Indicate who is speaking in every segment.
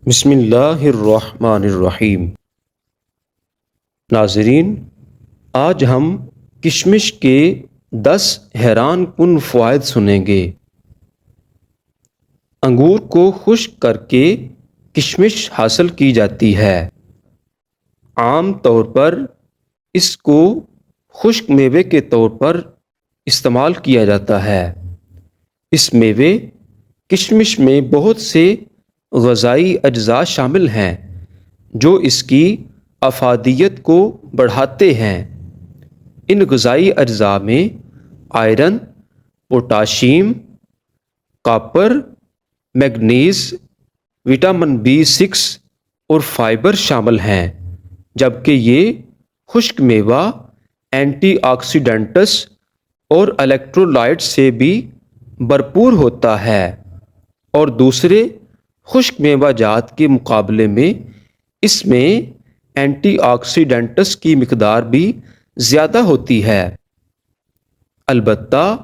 Speaker 1: بسم اللہ الرحمن الرحیم۔ ناظرین، آج ہم کشمش کے 10 حیران کن فوائد سنیں گے۔ انگور کو خشک کر کے کشمش حاصل کی جاتی ہے۔ عام طور پر اس کو خشک میوے کے طور پر استعمال کیا جاتا ہے۔ اس میوے کشمش میں بہت سے غذائی اجزاء شامل ہیں جو اس کی افادیت کو بڑھاتے ہیں۔ ان غذائی اجزاء میں iron, potassium, copper, manganese, vitamin B6 اور فائبر شامل ہیں، جبکہ یہ خشک میوہ اینٹی آکسیڈنٹس اور الیکٹرولائٹ سے بھی بھرپور ہوتا ہے اور دوسرے خشک میوہ جات کے مقابلے میں اس میں اینٹی آکسیڈنٹس کی مقدار بھی زیادہ ہوتی ہے۔ البتہ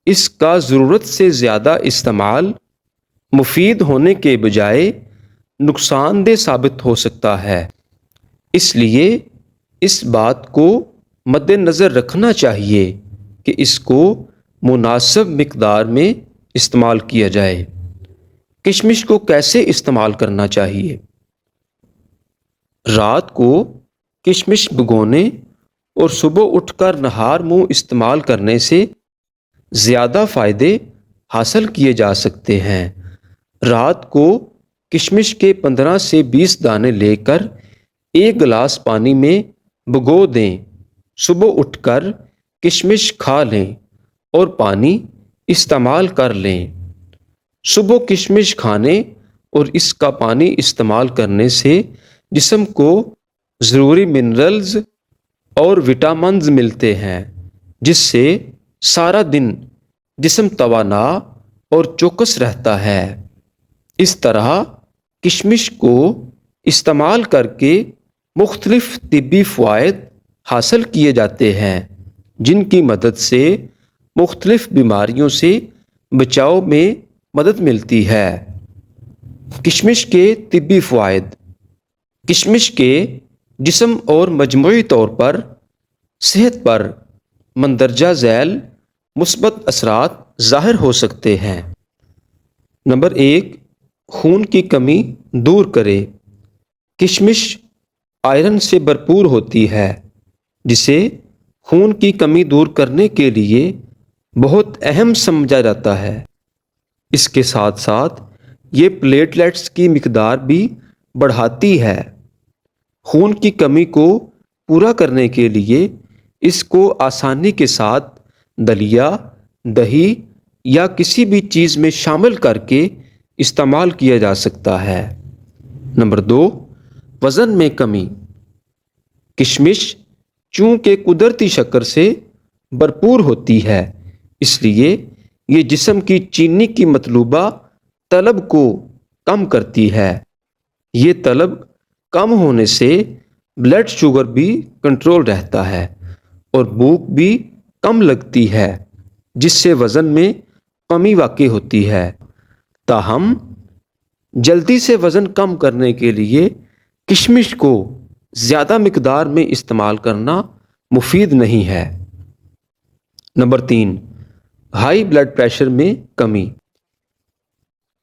Speaker 1: اس کا ضرورت سے زیادہ استعمال مفید ہونے کے بجائے نقصان دہ ثابت ہو سکتا ہے، اس لیے اس بات کو مد نظر رکھنا چاہیے کہ اس کو مناسب مقدار میں استعمال کیا جائے۔ کشمش کو کیسے استعمال کرنا چاہیے؟ رات کو کشمش بھگونے اور صبح اٹھ کر نہار منہ استعمال کرنے سے زیادہ فائدے حاصل کیے جا سکتے ہیں۔ رات کو کشمش کے 15 سے 20 دانے لے کر ایک گلاس پانی میں بھگو دیں، صبح اٹھ کر کشمش کھا لیں اور پانی استعمال کر لیں۔ صبح کشمش کھانے اور اس کا پانی استعمال کرنے سے جسم کو ضروری منرلز اور وٹامنز ملتے ہیں، جس سے سارا دن جسم توانا اور چوکس رہتا ہے۔ اس طرح کشمش کو استعمال کر کے مختلف طبی فوائد حاصل کیے جاتے ہیں، جن کی مدد سے مختلف بیماریوں سے بچاؤ میں مدد ملتی ہے۔ کشمش کے طبی فوائد۔ کشمش کے جسم اور مجموعی طور پر صحت پر مندرجہ ذیل مثبت اثرات ظاہر ہو سکتے ہیں۔ نمبر 1، خون کی کمی دور کرے۔ کشمش آئرن سے بھرپور ہوتی ہے، جسے خون کی کمی دور کرنے کے لیے بہت اہم سمجھا جاتا ہے۔ اس کے ساتھ ساتھ یہ پلیٹلیٹس کی مقدار بھی بڑھاتی ہے۔ خون کی کمی کو پورا کرنے کے لیے اس کو آسانی کے ساتھ دلیا، دہی یا کسی بھی چیز میں شامل کر کے استعمال کیا جا سکتا ہے۔ نمبر 2، وزن میں کمی۔ کشمش چونکہ قدرتی شکر سے بھرپور ہوتی ہے، اس لیے یہ جسم کی چینی کی مطلوبہ طلب کو کم کرتی ہے۔ یہ طلب کم ہونے سے بلڈ شوگر بھی کنٹرول رہتا ہے اور بھوک بھی کم لگتی ہے، جس سے وزن میں کمی واقع ہوتی ہے۔ تاہم جلدی سے وزن کم کرنے کے لیے کشمش کو زیادہ مقدار میں استعمال کرنا مفید نہیں ہے۔ نمبر 3، ہائی بلڈ پریشر میں کمی۔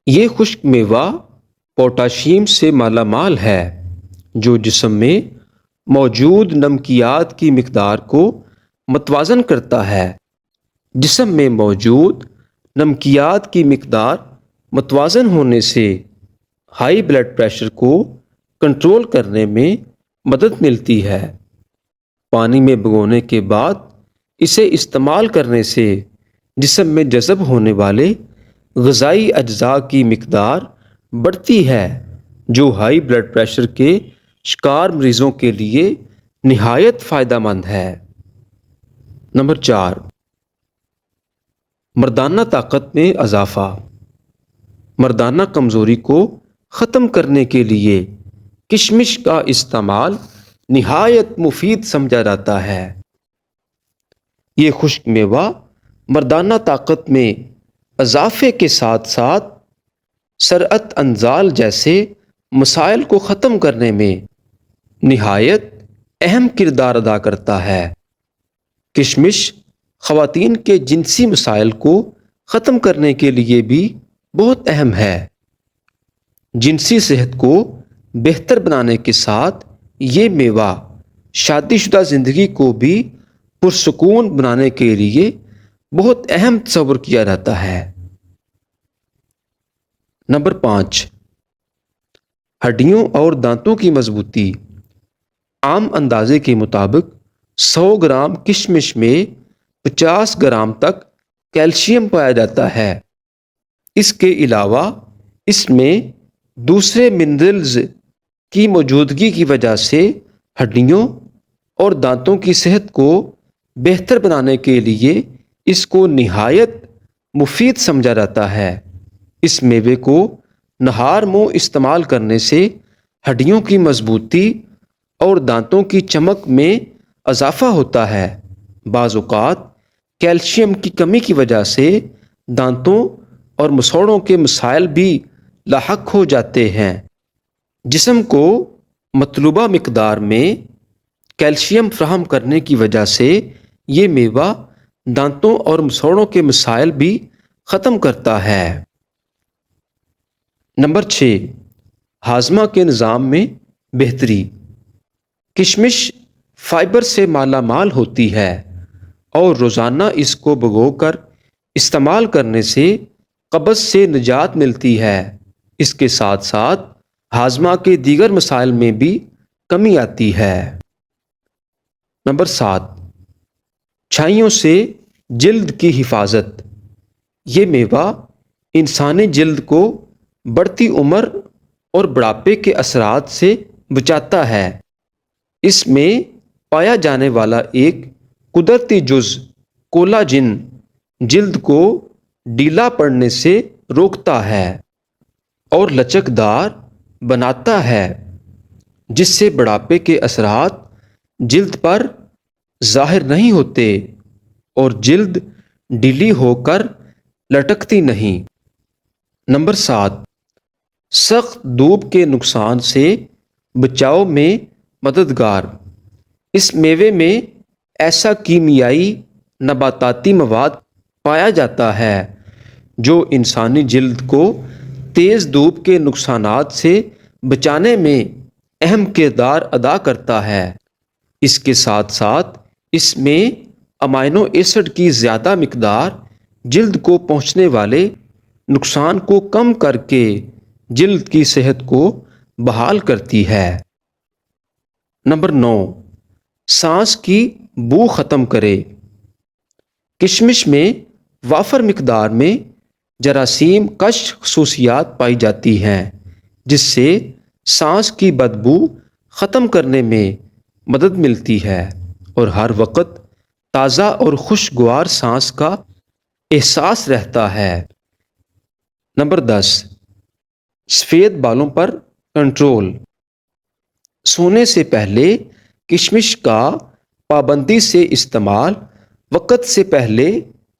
Speaker 1: یہ خشک میوہ پوٹاشیم سے مالا مال ہے، جو جسم میں موجود نمکیات کی مقدار کو متوازن کرتا ہے۔ جسم میں موجود نمکیات کی مقدار متوازن ہونے سے ہائی بلڈ پریشر کو کنٹرول کرنے میں مدد ملتی ہے۔ پانی میں بھگونے کے بعد اسے استعمال کرنے سے جسم میں جذب ہونے والے غذائی اجزاء کی مقدار بڑھتی ہے، جو ہائی بلڈ پریشر کے شکار مریضوں کے لیے نہایت فائدہ مند ہے۔ نمبر 4، مردانہ طاقت میں اضافہ۔ مردانہ کمزوری کو ختم کرنے کے لیے کشمش کا استعمال نہایت مفید سمجھا جاتا ہے۔ یہ خشک میوہ مردانہ طاقت میں اضافے کے ساتھ ساتھ سرعت انزال جیسے مسائل کو ختم کرنے میں نہایت اہم کردار ادا کرتا ہے۔ کشمش خواتین کے جنسی مسائل کو ختم کرنے کے لیے بھی بہت اہم ہے۔ جنسی صحت کو بہتر بنانے کے ساتھ یہ میوہ شادی شدہ زندگی کو بھی پرسکون بنانے کے لیے بہت اہم تصور کیا جاتا ہے۔ نمبر 5، ہڈیوں اور دانتوں کی مضبوطی۔ عام اندازے کے مطابق 100 گرام کشمش میں 50 گرام تک کیلشیم پایا جاتا ہے۔ اس کے علاوہ اس میں دوسرے منرلز کی موجودگی کی وجہ سے ہڈیوں اور دانتوں کی صحت کو بہتر بنانے کے لیے اس کو نہایت مفید سمجھا جاتا ہے۔ اس میوے کو نہار منہ استعمال کرنے سے ہڈیوں کی مضبوطی اور دانتوں کی چمک میں اضافہ ہوتا ہے۔ بعض اوقات کیلشیم کی کمی کی وجہ سے دانتوں اور مسوڑوں کے مسائل بھی لاحق ہو جاتے ہیں۔ جسم کو مطلوبہ مقدار میں کیلشیم فراہم کرنے کی وجہ سے یہ میوہ دانتوں اور مسوڑوں کے مسائل بھی ختم کرتا ہے۔ نمبر 6، ہاضمہ کے نظام میں بہتری۔ کشمش فائبر سے مالا مال ہوتی ہے اور روزانہ اس کو بھگو کر استعمال کرنے سے قبض سے نجات ملتی ہے۔ اس کے ساتھ ساتھ ہاضمہ کے دیگر مسائل میں بھی کمی آتی ہے۔ نمبر 7، چھائیوں سے جلد کی حفاظت۔ یہ میوہ انسانی جلد کو بڑھتی عمر اور بڑھاپے کے اثرات سے بچاتا ہے۔ اس میں پایا جانے والا ایک قدرتی جز کولاجن جلد کو ڈھیلا پڑنے سے روکتا ہے اور لچکدار بناتا ہے، جس سے بڑھاپے کے اثرات جلد پر ظاہر نہیں ہوتے اور جلد ڈھیلی ہو کر لٹکتی نہیں۔ نمبر 7، سخت دھوپ کے نقصان سے بچاؤ میں مددگار۔ اس میوے میں ایسا کیمیائی نباتاتی مواد پایا جاتا ہے جو انسانی جلد کو تیز دھوپ کے نقصانات سے بچانے میں اہم کردار ادا کرتا ہے۔ اس کے ساتھ ساتھ اس میں امائنو ایسڈ کی زیادہ مقدار جلد کو پہنچنے والے نقصان کو کم کر کے جلد کی صحت کو بحال کرتی ہے۔ نمبر 9، سانس کی بو ختم کرے۔ کشمش میں وافر مقدار میں جراثیم کش خصوصیات پائی جاتی ہیں، جس سے سانس کی بدبو ختم کرنے میں مدد ملتی ہے اور ہر وقت تازہ اور خوشگوار سانس کا احساس رہتا ہے۔ نمبر 10، سفید بالوں پر کنٹرول۔ سونے سے پہلے کشمش کا پابندی سے استعمال وقت سے پہلے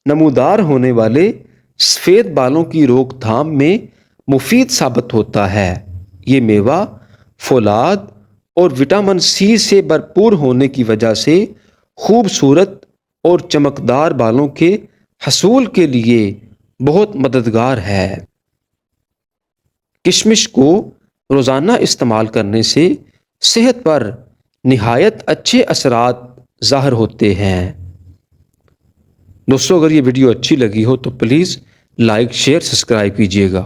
Speaker 1: نمودار ہونے والے سفید بالوں کی روک تھام میں مفید ثابت ہوتا ہے۔ یہ میوہ فولاد اور وٹامن سی سے بھرپور ہونے کی وجہ سے خوبصورت اور چمکدار بالوں کے حصول کے لیے بہت مددگار ہے۔ کشمش کو روزانہ استعمال کرنے سے صحت پر نہایت اچھے اثرات ظاہر ہوتے ہیں۔ دوستو، اگر یہ ویڈیو اچھی لگی ہو تو پلیز لائک، شیئر، سبسکرائب کیجیے گا۔